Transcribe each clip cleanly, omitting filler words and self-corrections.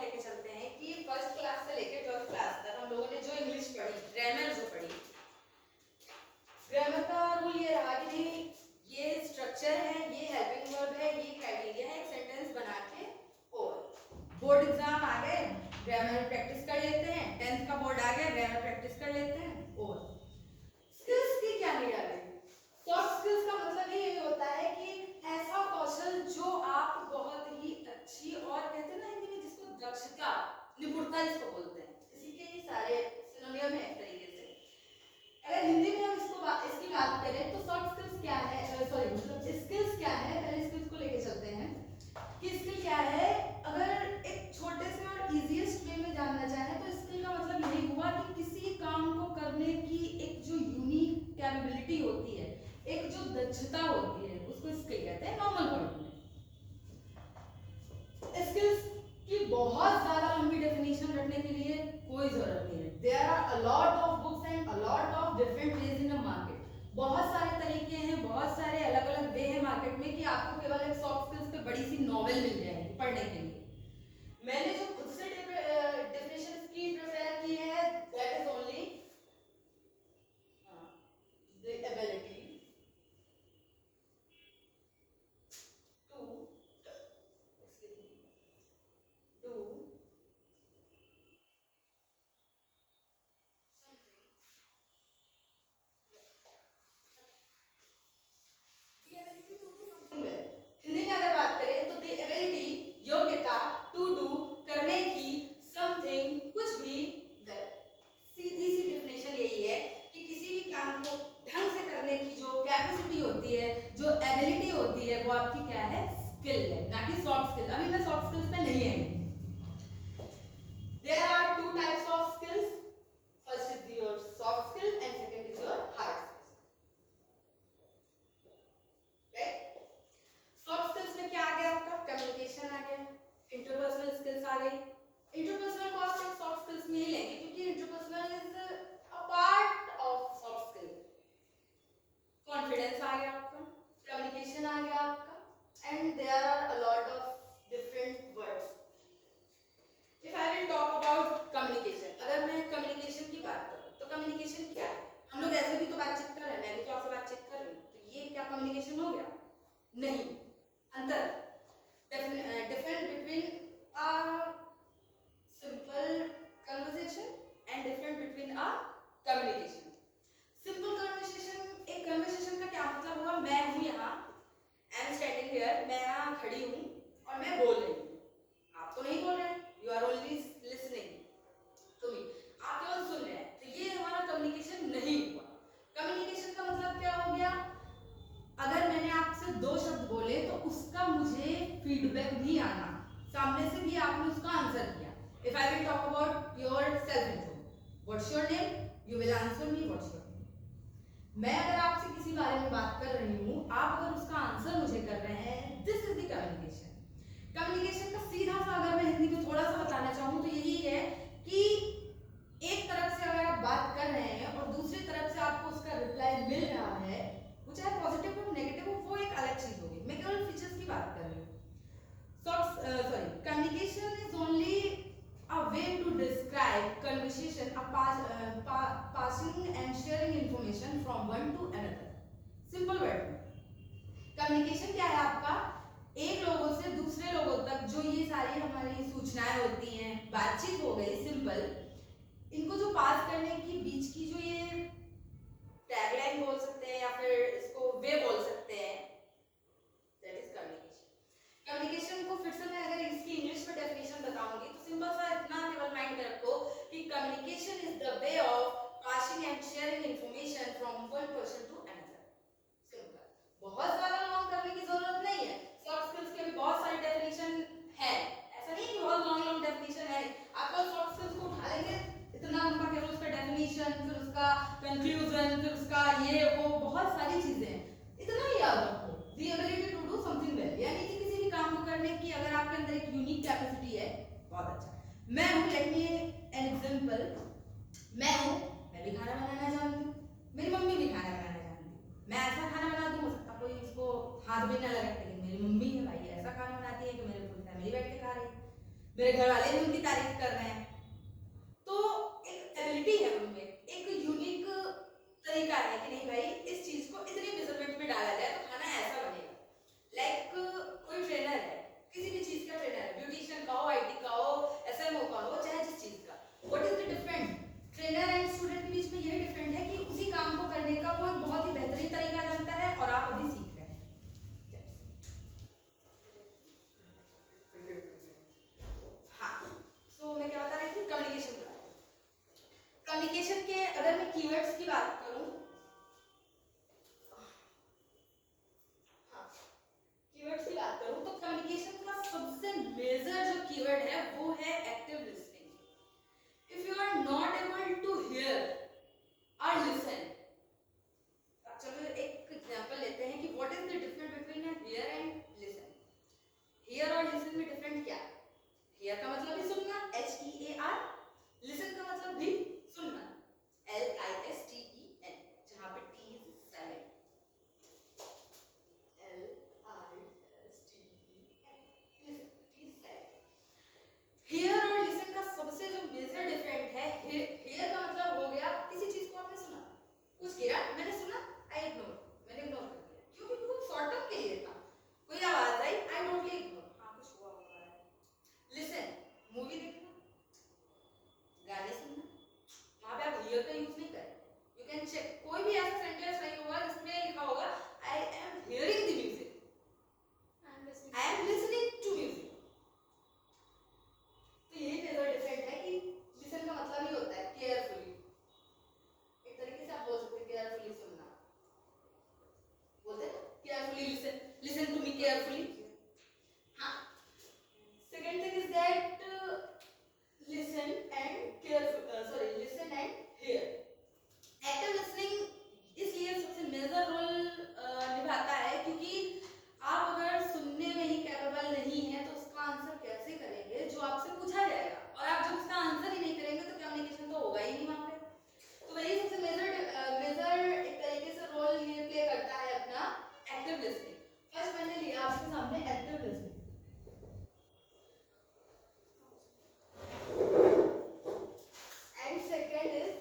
लेके चलते हैं कि फर्स्ट क्लास से लेके 12th क्लास तक हम लोगों ने जो इंग्लिश पढ़ी, ग्रामर जो पढ़ी, ग्रामर का रूल ये रहा कि ये स्ट्रक्चर है, ये हेल्पिंग वर्ब है, ये क्राइटेरिया है, एक सेंटेंस बना के ओवर। बोर्ड एग्जाम आ गए, ग्रामर प्रैक्टिस कर लेते हैं, 10th का बोर्ड आ गया, ग्रामर प्रैक्टिस कर लेते हैं, ओवर। स्किल्स की क्या नीड आ गई? सॉफ्ट स्किल्स का मतलब ये होता है कि ऐसा कौशल जो आप बहुत ही अच्छी और कहते हैं ना हिंदी में जिसको दक्षता, निपुणता जिसको बोलते हैं, इसी के ही सारे सिनोनियम है एक तरीके से। अगर हिंदी में हम इसकी बात करें तो सॉफ्ट स्किल्स क्या है, सॉरी मतलब स्किल्स क्या है, पहले स्किल्स को लेके चलते हैं कि स्किल क्या है। अगर एक छोटे से और इजीएस्ट वे में जानना चाहें तो स्किल का मतलब यही हुआ कि किसी काम को करने की एक जो यूनिक कैपेबिलिटी होती है, एक जो दक्षता होती है, उसको स्किल कहते हैं नॉर्मल वर्ड में। स्किल्स की बहुत ज्यादा लंबी डेफिनेशन रखने के लिए कोई जरूरत नहीं है। There are a lot of books and a lot of different ways in the market. बहुत सारे तरीके हैं, बहुत सारे अलग अलग वे हैं मार्केट में कि आपको केवल एक सॉफ्ट स्किल्स पे बड़ी सी नॉवेल मिल जाएगी पढ़ने के लिए। मैंने जो खुद से डेफिनेशंस की प्रिपेयर की है, that is only the ability वो आपकी क्या है, स्किल है, ना कि सॉफ्ट स्किल। अभी मैं सॉफ्ट स्किल्स पे नहीं आई। There are two types of skills, first is your soft skill and second is your hard skills. Right? Soft skills में क्या आ गया आपका, कम्युनिकेशन आ गया, इंटरपर्सनल स्किल्स आ गई। इंटरपर्सनल को आप सॉफ्ट स्किल्स में ही लेंगे क्योंकि interpersonal is a part of soft skill. Confidence आ गया आपका, कम्युनिकेशन आ गया आपका, and there are a lot of different words. If I will talk about communication, अगर मैं communication की बात करूँ तो communication क्या है? हम लोग ऐसे भी तो बातचीत कर रहे हैं, मैं भी तो आपसे बातचीत कर रही हूँ, तो ये क्या communication हो गया? नहीं। अंतर different between a simple conversation and different between a communication. Simple conversation, एक conversation का क्या मतलब हुआ? मैं हूँ यहाँ, I am standing here, मैं यहाँ खड़ी हूँ और मैं बोल रही हूँ, आप तो नहीं बोल रहे हैं, you are only listening to me, आप केवल सुन रहे हैं, तो ये हमारा कम्युनिकेशन नहीं हुआ। कम्युनिकेशन का मतलब क्या हो गया? अगर मैंने आपसे दो शब्द बोले तो उसका मुझे फीडबैक भी आना, सामने से भी आपने उसका आंसर किया। If I will talk about your self intro, what's your name? You will answer me what's your name. मैं अगर आपसे किसी बारे में बात कर रही हूँ, आप अगर उसका आंसर मुझे कर रहे हैं, this is the communication. Communication का सीधा सा अगर मैं हिंदी में थोड़ा सा बताना चाहूँ तो यही है कि एक तरफ से अगर आप बात कर रहे हैं और दूसरी तरफ से आपको उसका रिप्लाई मिल रहा है, वो चाहे पॉजिटिव हो नेगेटिव हो, वो एक अलग चीज होगी। मैं केवल फीचर्स की बात कर रही हूँ। Communication is only a way to describe conversation, passing and sharing information from one to another. Simple word में communication क्या है आपका? एक लोगों से दूसरे लोगों तक जो ये सारी हमारी सूचनाएं होती हैं, बातचीत हो गई सिंपल, इनको जो पास करने की बीच की जो ये टैगलाइन बोल सकते हैं या फिर इसको वे बोल सकते हैं, दैट इज कम्युनिकेशन। कम्युनिकेशन को फिर से मैं अगर इसकी इंग्लिश में डेफिनेशन बताऊंगी तो सिंपल सा इतना केवल माइंड में रखो कि communication is the way of passing and sharing information from one person to another. Simple, बहुत ज्यादा लॉन्ग करने की जरूरत नहीं है। सॉफ्ट स्किल्स के भी बहुत सारी डेफिनेशन है, ऐसा नहीं कि बहुत लॉन्ग लॉन्ग डेफिनेशन है। आप सॉफ्ट स्किल्स को उठा लेंगे इतना लंबा, केवल उसका डेफिनेशन, फिर उसका कंक्लूजन, फिर उसका ये वो बहुत सारी चीजें हैं, इतना ही याद रखो। The ability to do something well, यानी कि किसी भी काम को करने की अगर आपके अंदर एक यूनिक कैपेसिटी है, बहुत अच्छा। मैं हूँ, लेट मी एन एग्जांपल, मैं भी खाना बनाना जानती हूँ, मेरी मम्मी भी खाना बनाना जानती है। मैं ऐसा खाना बनाती हूँ, हो सकता कोई उसको हाथ भी ना लगे, लेकिन मेरी मम्मी है भाई ऐसा खाना बनाती है कि मेरे पूरी फैमिली बैठ के खा रही है। मेरे घर वाले भी उनकी तारीफ कर रहे हैं। तो एक एबिलिटी है उनमें, एक यूनिक तरीका है कि नहीं भाई इस चीज को इतनी मेजरमेंट में डाला जाए तो खाना ऐसा बनेगा। लाइक कोई ट्रेनर है, किसी भी चीज का ट्रेनर है, ब्यूटिशियन का हो, आईटी का हो, एसएमओ का हो, चाहे जिस चीज का, what is the different? Trainer and student के बीच में यही डिफरेंट है कि उसी काम को करने का वो बहुत ही बेहतरीन तरीका जानता है और आप अभी सीख रहे हैं। हाँ, सो मैं क्या बता रही थी, कम्युनिकेशन। कम्युनिकेशन के अगर मैं कीवर्ड्स की बात करूं, हाँ, कीवर्ड्स की बात करूं तो कम्युनिकेशन का सबसे मेजर जो कीवर्ड है वो है active listening. If you are not able to hear और लिसन, चलो एक एग्जांपल लेते हैं कि what is the difference between hear and listen. Hear और लिसन में डिफरेंट क्या है? हियर का मतलब भी सुनना, HEAR, लिसन का मतलब भी सुनना, LISTEN, जहां पे T is silent, LISTEN। Here और लिसन का सबसे जो मेजर डिफरेंट है, हियर का मतलब हो गया किसी चीज को आपने सुना, कुछ गिरा, मैंने सुना, आई इग्नोर, मैंने इग्नोर कर दिया, क्योंकि वो शॉर्ट टर्म के लिए था। कोई आवाज आई, आई टोटली इग्नोर, हाँ कुछ हुआ होगा है। लिसन, मूवी देखना, गाने सुनना, वहां पे आप हियर का यूज नहीं करें। यू कैन चेक, कोई भी ऐसा सेंटेंस नहीं होगा जिसमें लिखा होगा I am hearing the music, I am listening to music. तो यही मेजर डिफरेंट है कि लिसन का मतलब ही होता है केयरफुली, एक तरीके से आप बोल सकते हैं केयरफुली सुनना, बोलते हैं carefully listen, listen to me carefully. हाँ, second thing is that listen and careful, listen and hear। Active listening इसलिए सबसे मेजर रोल निभाता है क्योंकि आप अगर सुनने में ही कैपेबल नहीं है तो उसका आंसर कैसे करेंगे जो आपसे पूछा जाएगा, और आप जब उसका आंसर ही नहीं करेंगे तो कम्युनिकेशन तो होगा ही नहीं वहां पे। तो वही सबसे मेजर एक तरीके से रोल ये प्ले करता है अपना एक्टिव लिसनिंग। फर्स्ट मैंने लिया आपके सामने active listening, and second is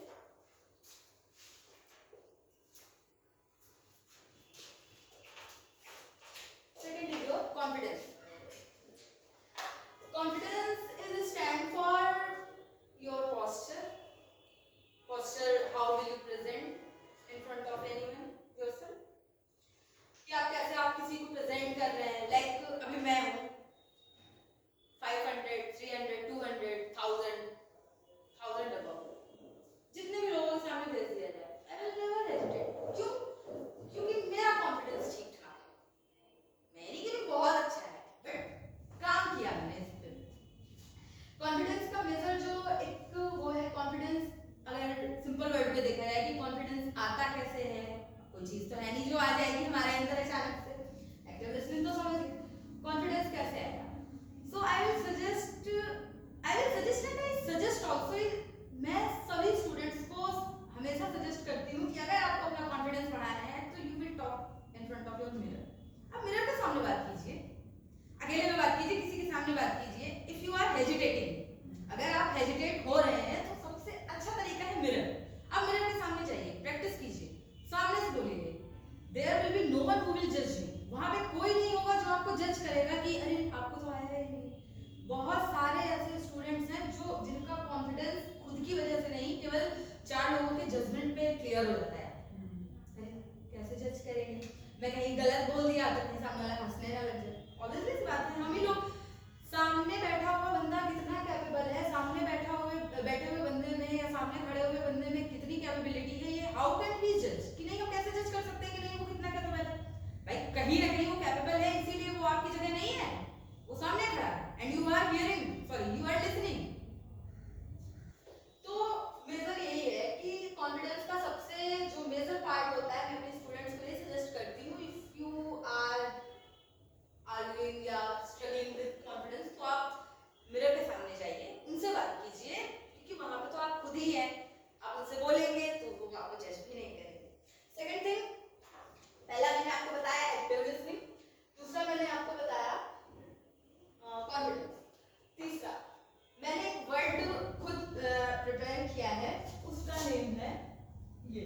your confidence। Confidence is stand for your posture, how will you present in front of anyone, yourself, कि आप कैसे आप किसी को प्रेजेंट कर रहे हैं। लाइक अभी मैं हूँ 500 300 200 1000 above, जितने भी लोगों के सामने भेज दिया जाए, आई विल नेवर हेजिटेट। क्यों? क्योंकि मेरा कॉन्फिडेंस ठीक ठाक है, मैं नहीं कि बहुत अच्छा है, बट काम किया मैंने इस पे। कॉन्फिडेंस का मेजर जो एक वो है, कॉन्फिडेंस अगर सिंपल वर्ड में देखा जाए कि कॉन्फिडेंस आता कैसे है, कोई चीज तो है नहीं जो आ जाएगी हमारे अंदर अचानक से। एक्टिव लिसनिंग तो समझ गए, कॉन्फिडेंस कैसे आएगा। So I will suggest and I suggest also, मैं सभी स्टूडेंट्स को हमेशा सजेस्ट करती हूँ कि अगर आपको अपना कॉन्फिडेंस बढ़ाना है तो you will talk in front of your mirror. आप मिरर के सामने बात कीजिए, अकेले में बात कीजिए, किसी के सामने बात कीजिए। इफ यू आर हेजिटेटिंग, अगर आप हेजिटेट हो रहे हैं तो सबसे अच्छा तरीका है मिरर। आप मिरर के सामने जाइए, प्रैक्टिस कीजिए, सामने से बोलिए, there will be no one who will जज यू। वहां पे कोई नहीं होगा जो आपको जज करेगा कि अरे आपको तो आया ही नहीं। बहुत सारे ऐसे स्टूडेंट्स हैं जो जिनका कॉन्फिडेंस खुद की वजह से नहीं, केवल 4 लोगों के जजमेंट पे क्लियर हो जाता है। अरे कैसे जज करेंगे, मैं कहीं गलत बोल दिया तो कहीं सामने वाला हंसने ना लग जाए। ऑब्वियसली सी बात है, हम ही लोग, सामने बैठा हुआ बंदा कितना कैपेबल है, सामने बैठे हुए बंदे में या सामने खड़े हुए बंदे में कितनी कैपेबिलिटी है, ये हाउ कैन वी जज, कि नहीं हम कैसे जज कर सकते हैं कि नहीं वो कितना कैपेबल है। भाई कहीं ना कहीं वो कैपेबल है, इसीलिए वो आपकी जगह नहीं है, वो सामने खड़ा है and you are hearing, sorry you are listening. तो मेजर यही है कि कॉन्फिडेंस का सबसे तीसरा, मैंने एक वर्ड खुद प्रिपेयर किया है, उसका नेम है ये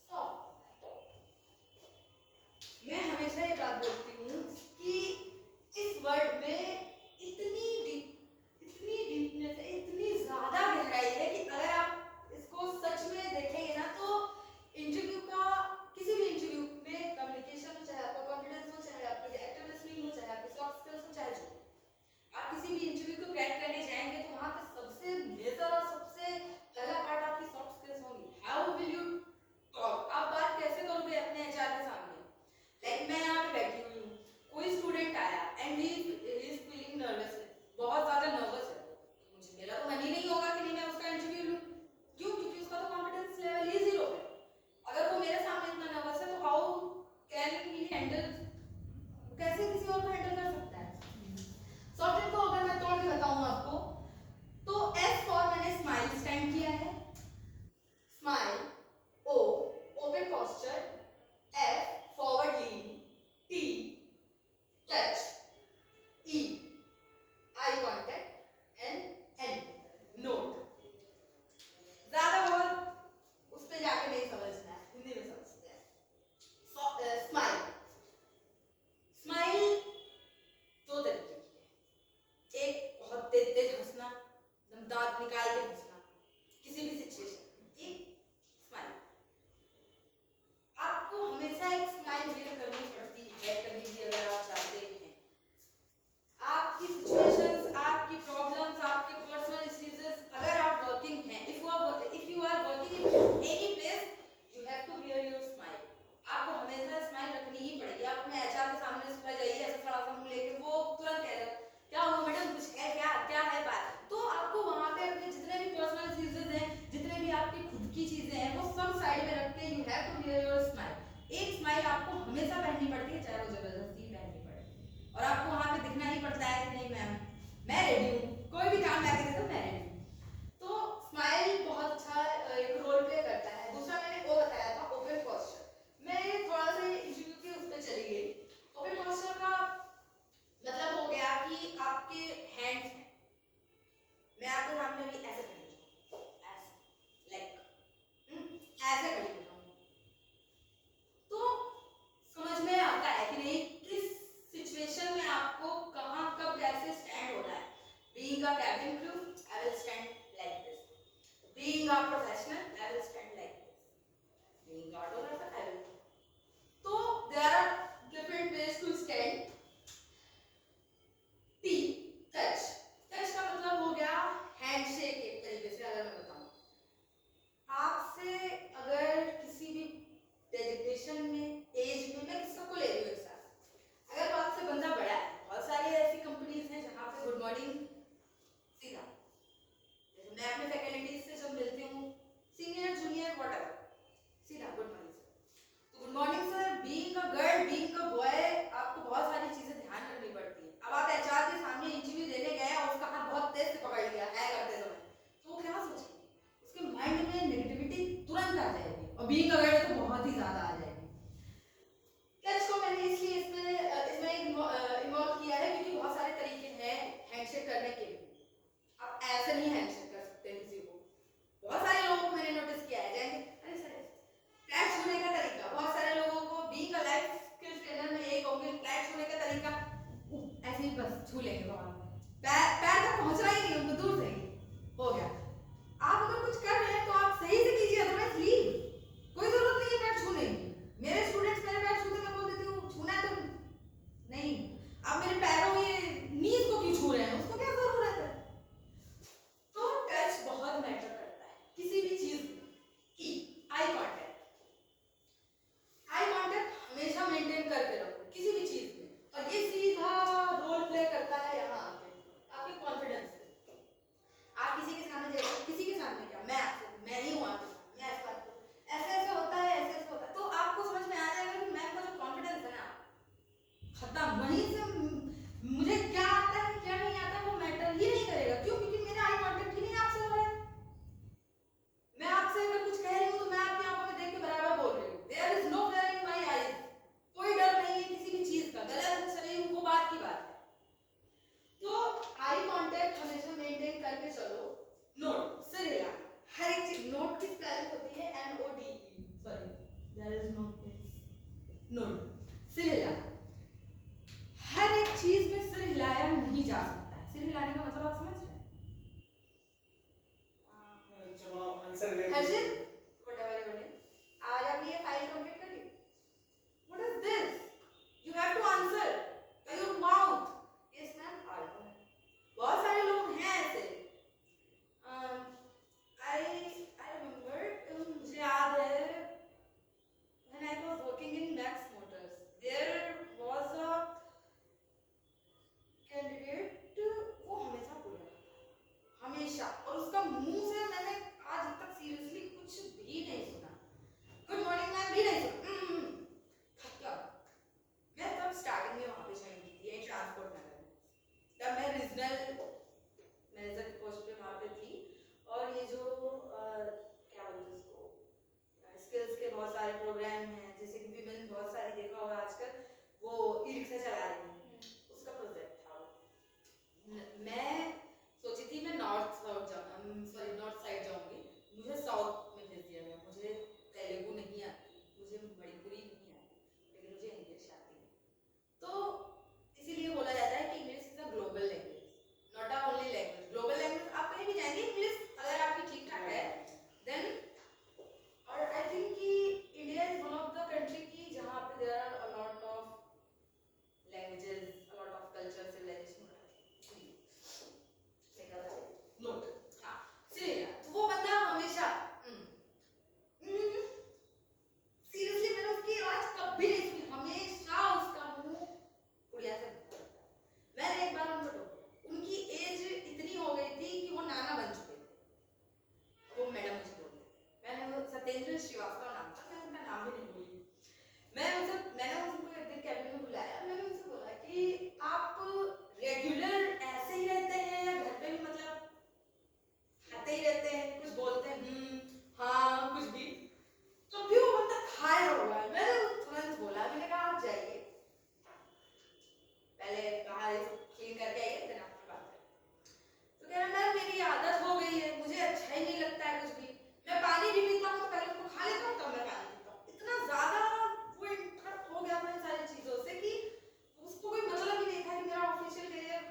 सॉफ्ट। मैं हमेशा ये बात बोलती हूँ कि इस वर्ड में इतनी डीपनेस है, इतनी ज्यादा गहराई है कि अगर आप इसको सच में देखेंगे ना तो इंटरव्यू का, किसी भी इंटरव्यू में कम्युनिकेशन हो, चाहे आपका कॉन्फिडेंस हो, चाहे आपकी एक्टिव लिसनिंग हो, चाहे आपकी सॉफ्ट स्किल्स हो, चाहे जो आप किसी भी इंटरव्यू को क्रैक करने जाएंगे तो वहां पे सबसे मेजर और सबसे पहला पार्ट आपकी सॉफ्ट स्किल्स होंगी। हाउ विल यू टॉक, आप बात कैसे करोगे अपने एचआर के सामने। लाइक मैं यहाँ पे बैठी हुई हूँ, कोई स्टूडेंट आया and he is feeling nervous, बहुत ज्यादा नर्वस है, मुझे मेरा तो मन ही नहीं होगा कि नहीं मैं उसका इंटरव्यू लूँ। क्यों? क्योंकि उसका तो कॉन्फिडेंस लेवल ही 0 है। अगर वो मेरे सामने इतना नर्वस है तो हाउ कैन ही हैंडल, कैसे किसी और को हैंडल कर सकता है। सॉफ्ट को अगर मैं तोड़ के बताऊं आपको तो एस फॉर मैंने स्माइल स्टैंड किया है, स्माइल, ओ ओपन पोस्चर, एफ फॉरवर्ड लीन, टी टच, ई आई कांटेक्ट, एन नोट। ज्यादा बहुत उस पे जाके नहीं समझना है, हिंदी में समझते हैं। स्माइल, स्माइल दो तरीके की है, एक बहुत तेज तेज हंसना, दांत निकाल के हंसना किसी भी सिचुएशन, एक स्माइल। आपको हमेशा एक स्माइल वेयर करनी पड़ती है कभी भी अगर आप चाहते हैं आपकी सिचुएशंस, आपकी प्रॉब्लम्स, आपके पर्सनल इश्यूज, अगर आप वर्किंग हैं, if you are working in any place, you have to wear your smile. आपको हमेशा स्माइल रखनी ही पड़ेगी। आप अपने एचआर के सामने सुबह जाइए ऐसा खड़ा सा मुंह लेके, वो तुरंत कहेगा क्या हुआ मैडम, कुछ है क्या, क्या है बात। तो आपको वहां पे अपने जितने भी पर्सनल इश्यूज हैं, जितने भी आपकी खुद की चीजें हैं, वो सब साइड में रख के you have to wear your smile. एक स्माइल आपको हमेशा पहननी पड़ती है, चाहे वो जबरदस्ती पहननी पड़े, और आपको वहां पे दिखना ही पड़ता है कि नहीं मैम मैं रेडी हूँ, कोई भी काम लाके दे दो मैं रेडी हूँ। तो स्माइल बहुत अच्छा एक रोल प्ले करता है। दूसरा मैंने वो बताया था ओपन पोस्चर, मैं थोड़ा सा इंटरव्यू के उस पर चली गई। ओपन पोस्चर का मतलब हो गया कि आपके हैंड्स हैं, मैं आपके सामने भी ऐसे खड़ी हूँ, ऐसे लाइक ऐसे खड़ी हूँ, तो समझ में आता है कि नहीं किस सिचुएशन में आपको कहां कब कैसे स्टैंड होना है। Being a cabin crew I will stand like this, being a professional I will stand like this, being a autographer I will, तो there are different ways to stand. T touch, touch का मतलब हो गया handshake एक तरीके से। अगर मैं बताऊं आपसे, अगर किसी भी डेजिग्नेशन में, एज में, मैं किसको ले रही हूँ एक साथ, अगर वो आपसे बंदा बड़ा है, बहुत सारी ऐसी कंपनीज हैं जहाँ पे गुड मॉर्निंग सीधा, जैसे मैं अपने फैकल्टीज से जब मिलती हूँ, सीनियर जूनियर व्हाटएवर, सीधा गुड मॉर्निंग सर। तो good morning sir, being a girl, being a boy, आपको बहुत सारी चीजें ध्यान रखनी पड़ती है। अब आप एचआर के सामने इंटरव्यू देने गए और उसका हाथ बहुत तेज से पकड़ लिया है करते समय, तो वो क्या सोचेंगे, उसके माइंड में नेगेटिविटी तुरंत आ जाएगी, और बीइंग अ गर्ल तो बहुत ही ज्यादा आ जाएगी। टच को मैंने इसलिए इसमें इन्वॉल्व किया है क्योंकि बहुत सारे तरीके हैं हैंडशेक करने के। आप ऐसे नहीं हैंडशेक कर सकते किसी को, बहुत सारे लोगों को मैंने नोटिस किया है, जैसे अरे सर पैर छूने का तरीका, बहुत सारे लोगों को being a life skills trainer में एक होंगे, पैर छूने का तरीका ऐसे ही बस छू लेंगे, पैर तक पहुंचना ही नहीं, उनको दूर से ही हो गया। आप अगर कुछ कर रहे हैं तो आप सही से कीजिए, अदरवाइज लीव, कोई जरूरत नहीं है पैर छूने की। मेरे स्टूडेंट्स मेरे पैर छूते, मैं बोल देती हूँ छूना है तो नहीं, आप मेरे पैरों में नीज को क्यों छू रहे हैं, उसको क्या जरूरत है। तो टच बहुत मैटर करता है किसी भी चीज में। की आई कांटेक्ट, आई कांटेक्ट हमेशा मेंटेन करके रखो किसी भी चीज में, और ये सीधा रोल प्ले करता है यहाँ आके आपके कॉन्फिडेंस से। आप किसी के सामने नोट, सिर हिलाना, हर एक चीज में सिर हिलाया नहीं जा सकता है। सिर हिलाने का मतलब आप समझ रहे हैं? हर्षित, whatever you want, आज आपने ये फाइल कंप्लीट कर ली? What is this? You have to answer by your mouth. Yes ma'am, बहुत सारे लोग हैं ऐसे। I remember, मुझे याद है when I was working in Max Motors, there was a candidate, वो हमेशा बोल रहा था, हमेशा, और उसका मुंह से मैंने आज तक सीरियसली कुछ भी नहीं सुना। गुड मॉर्निंग मैम भी नहीं सुना। खत्म। मैं तब स्टार्टिंग में वहाँ पे ज्वाइन की थी ट्रांसपोर्ट नगर में, तब मैं रीजनल मैनेजर की पोस्ट पे वहाँ पे थी। और ये जो क्या बोलते हैं उसको, स्किल्स के बहुत सारे प्रोग्राम हैं, जैसे कि विमेन बहुत सारी देखा होगा आजकल, वो ई रिक्शा चला रही हैं, उसका प्रोजेक्ट था वो। मैं सोची थी मैं नॉर्थ साइड जाऊंगी, मुझे साउथ में भेज दिया गया। मुझे तेलुगु नहीं आती, मुझे मणिपुरी नहीं आती, लेकिन मुझे इंग्लिश आती है। तो इसीलिए बोला जाता है कि English is a global language, not a only language. Global language आप कहीं भी जाएंगे, इंग्लिश अगर आपकी ठीक ठाक है देन। और आई थिंक कि India is one of the country की जहाँ पे there are a lot of languages, a lot of culture, civilization. Not, हाँ, सीरियसली तो वो बंदा हमेशा सीरियसली मैंने उसकी आवाज कभी नहीं सुनी, हमेशा उसका मुंह उड़िया से निकलता था। मैंने एक बार उनको टोका, उनकी एज इतनी हो गई थी कि वो नाना बन चुके थे। वो मैडम मुझे बोलते थे, मैंने वो सत्येंद्र श्रीवास्तव नाम था, मैं उनका नाम भी नहीं भूली। मैंने उनको एक दिन कैबिन में बुलाया, मैंने उनसे बोला कि आप रेगुलर ऐसे ही रहते हैं या घर पे भी मतलब खाते ही रहते हैं, कुछ बोलते हैं हाँ कुछ भी? तो भी वो बंदा खाया हुआ है। मैंने तुरंत बोला, मैंने कहा आप जाइए, पहले कहा क्लीन करके आइए, फिर आपकी बात करें। तो कह रहा मैम मेरी आदत हो गई है, मुझे अच्छा ही नहीं लगता है कुछ भी, मैं पानी भी पीता हूँ तो पहले उसको खा लेता हूँ तब मैं पानी पीता हूँ। इतना ज्यादा वो इंटरेस्ट हो गया था इन सारी चीजों से कि उसको कोई मतलब ही नहीं था कि मेरा ऑफिशियल करियर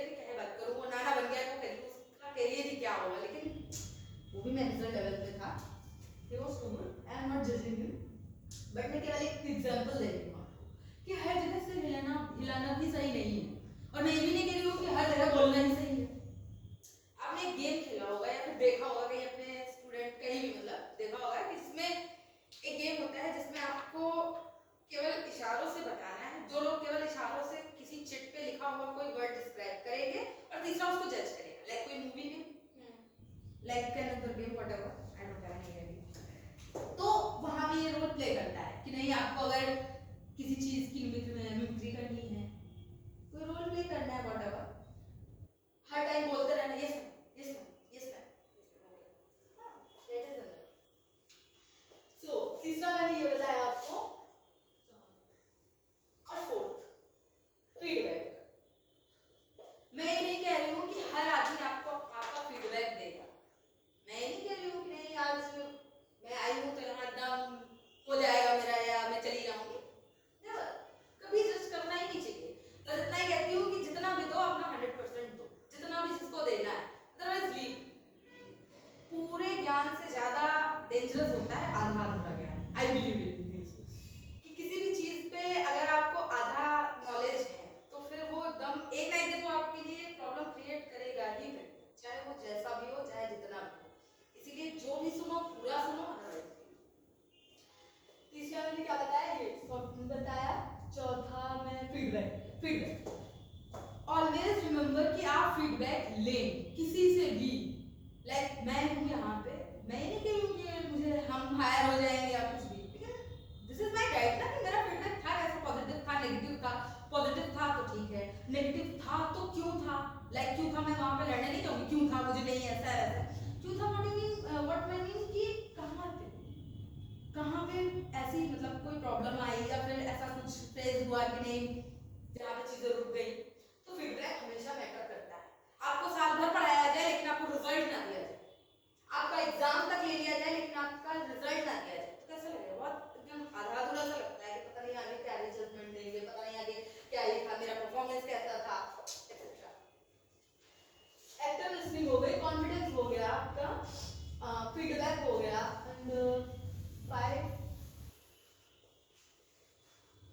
की क्या बात करूँ, वो नाना बन गया तो करिए उसका करियर ही क्या होगा। लेकिन वो भी मैनेजर लेवल पे था, he was so good, I am not judging him, but मैं केवल एक एग्जांपल दे रही हूँ कि हर जगह से हिलाना भी सही नहीं है, और मैं ये भी नहीं कह रही हूँ कि हर जगह बोलना ही सही है। आपने एक गेम खेला होगा या फिर देखा होगा कहीं अपने स्टूडेंट कहीं भी मतलब देखा होगा कि जिसमें एक गेम होता है जिसमें आपको केवल इशारों से बताना है, दो लोग केवल इशारों से किसी चिट पे लिखा हुआ कोई वर्ड डिस्क्राइब करेंगे और तीसरा उसको जज करेगा, लाइक कोई मूवी में, like can other game whatever, I don't have any idea. तो वहां भी ये रोल प्ले करता है कि नहीं, आपको अगर किसी चीज की मिमिक्री करनी है, कोई रोल प्ले करना है व्हाटएवर, हर टाइम बोलते रहना yes ma'am yes ma'am yes ma'am, okay that is it. So तीसरा मैंने ये बताया आपको। और फोर्थ, फीडबैक। मैं ये नहीं कह रही हूँ कि हर आदमी आपको आपका फीडबैक देगा, मैं ये नहीं कह रही हूँ कि नहीं आज मैं आई हूँ तो यहाँ एकदम हो जाएगा मेरा या मैं चली जाऊंगी, कभी जज करना ही नहीं चाहिए। बस इतना ही कहती हूँ कि जितना भी दो अपना 100% दो, जितना भी जिसको देना है, अदरवाइज लीव। पूरे ज्ञान से ज्यादा डेंजरस होता है आधा अधूरा ज्ञान। आई बिलीव इन कि किसी भी चीज पे अगर आपको आधा नॉलेज है तो फिर वो एकदम एक ना एक दिन वो आपके लिए प्रॉब्लम क्रिएट करेगा ही करेगा, चाहे वो जैसा भी हो, चाहे जितना भी हो। इसीलिए जो भी सुनो पूरा सुनो, अदरवाइज तीसरा मैंने क्या बताया, ये बताया। चौथा मैं फीडबैक ऑलवेज रिमेंबर कि आप फीडबैक लें किसी से भी। लाइक मैं हूँ यहाँ पे, मैं ये नहीं कह रही हूँ कि मुझे हम हायर हो जाएंगे या कुछ भी, ठीक है, दिस इज माय राइट ना कि मेरा फीडबैक था कैसा, पॉजिटिव था नेगेटिव था, पॉजिटिव था तो ठीक है, नेगेटिव था तो क्यों था, लाइक क्यों था, मैं वहाँ पे लड़ने नहीं जाऊँगी क्यों था, मुझे नहीं ऐसा ऐसा क्यों था, व्हाट आई मीन कि कहाँ पे ऐसी मतलब कोई प्रॉब्लम आई या फिर ऐसा कुछ फेज हुआ कि नहीं जहाँ पे चीजें रुक गई। तो फीडबैक हमेशा मैटर करता है। आपको साल भर पढ़ाया जाए लेकिन आपको रिजल्ट ना दिया जाए, आपका एग्जाम तक ले लिया जाए लेकिन आपका रिजल्ट ना दिया जाए, तो कैसा लगेगा, बहुत एकदम आधा अधूरा सा लगता है कि पता नहीं फीडबैक हो गया एंड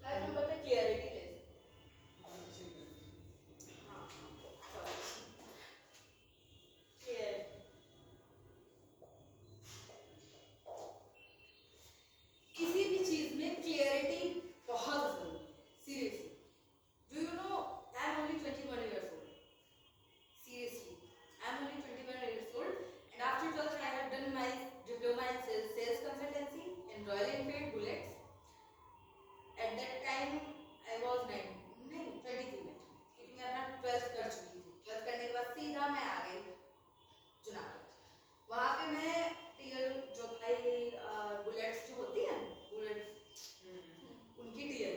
5 नंबर पे क्लियरिटी ले किसी भी चीज में क्लियरिटी बहुत जरूरी है seriously do you know I am only 21 years old seriously I am only 21 years old and after 12th I have done my diploma in sales consultancy in Royal Enfield Bullets at that time I was 9 नहीं 23 में क्योंकि मैं अपना 12th कर चुकी थी 12th करने के बाद सीधा मैं आ गई चुनाव वहाँ पे मैं टीएल जो भाई बुलेट्स जो होती है बुलेट्स उनकी टीएल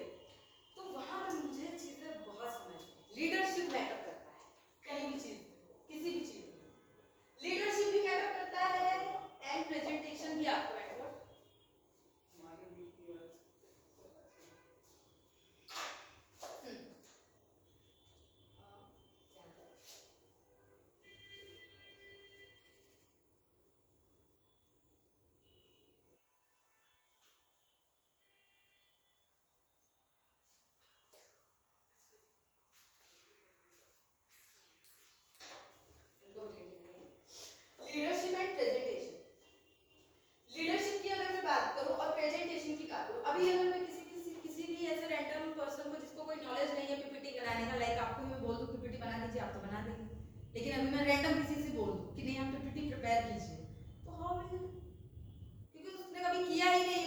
तो वहाँ पे मुझे चीज़ें बहुत समझ लीडरशिप मैटर करता है कहीं भी चीज़ किसी भी चीज़ में लीडरशिप भी मैटर करता है एंड प्रेजेंटेशन भी आपको matter leadership and presentation leadership की अगर मैं बात करूं और प्रेजेंटेशन की बात करूं अभी अगर मैं किसी भी ऐसे रैंडम पर्सन को जिसको कोई नॉलेज नहीं है पीपीटी बनाने का लाइक आपको मैं बोल दूं पीपीटी बना दीजिए आप तो बना देंगे लेकिन अभी मैं रैंडम किसी से बोल दूं कि नहीं आप पीपीटी प्रिपेयर कीजिए तो हाउ विल क्योंकि उसने कभी किया ही नहीं